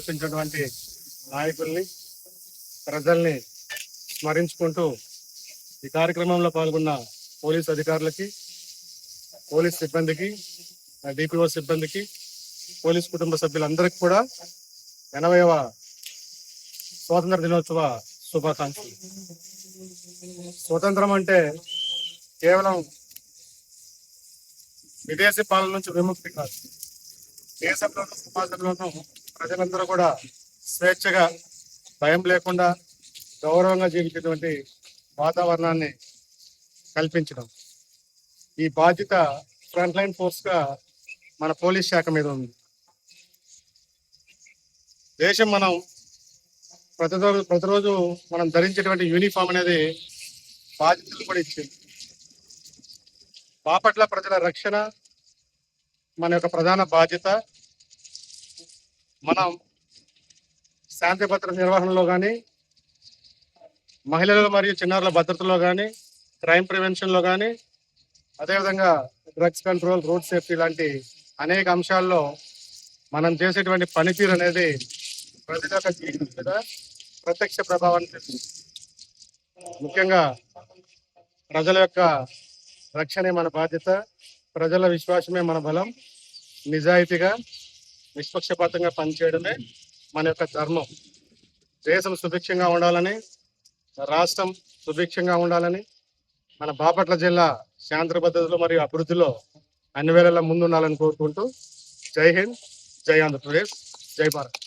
కల్పించినటువంటి నాయకుల్ని, ప్రజల్ని స్మరించుకుంటూ ఈ కార్యక్రమంలో పాల్గొన్న పోలీస్ అధికారులకి, పోలీస్ సిబ్బందికి, డిపిఓ సిబ్బందికి, పోలీస్ కుటుంబ సభ్యులందరికీ కూడా 80వ స్వాతంత్ర దినోత్సవ శుభాకాంక్షలు. స్వతంత్రం అంటే కేవలం విదేశీ పాలన నుంచి విముక్తి కాదు. దేశంలోనూ సమాజంలోనూ ప్రజలందరూ కూడా స్వేచ్ఛగా, భయం లేకుండా గౌరవంగా జీవించేటువంటి వాతావరణాన్ని కల్పించడం. ఈ బాధ్యత ఫ్రంట్ లైన్ ఫోర్స్ గా మన పోలీస్ శాఖ మీద ఉంది. దేశం మనం ప్రతిరోజు మనం ధరించేటువంటి యూనిఫామ్ అనేది బాధ్యతలు కూడా ఇచ్చింది. బాపట్ల ప్రజల రక్షణ మన యొక్క ప్రధాన బాధ్యత. మనం శాంతి భద్రత నిర్వహణలో కానీ, మహిళలు మరియు చిన్నారుల భద్రతలో కానీ, క్రైమ్ ప్రివెన్షన్లో కానీ, అదేవిధంగా డ్రగ్స్ కంట్రోల్, రోడ్ సేఫ్టీ లాంటి అనేక అంశాల్లో మనం చేసేటువంటి పనితీరు అనేది ప్రజల యొక్క జీవితం మీద ప్రత్యక్ష ప్రభావాన్ని తెస్తుంది. ముఖ్యంగా ప్రజల యొక్క రక్షణే మన బాధ్యత, ప్రజల విశ్వాసమే మన బలం. నిజాయితీగా, నిష్పక్షపాతంగా పనిచేయడమే మన యొక్క ధర్మం. దేశం సుభిక్షంగా ఉండాలని, రాష్ట్రం సుభిక్షంగా ఉండాలని, మన బాపట్ల జిల్లా శాంతి భద్రతలో మరియు అభివృద్ధిలో అన్ని వేళలా ముందుండాలని కోరుకుంటూ జై హింద్, జై ఆంధ్రప్రదేశ్, జై భారత్.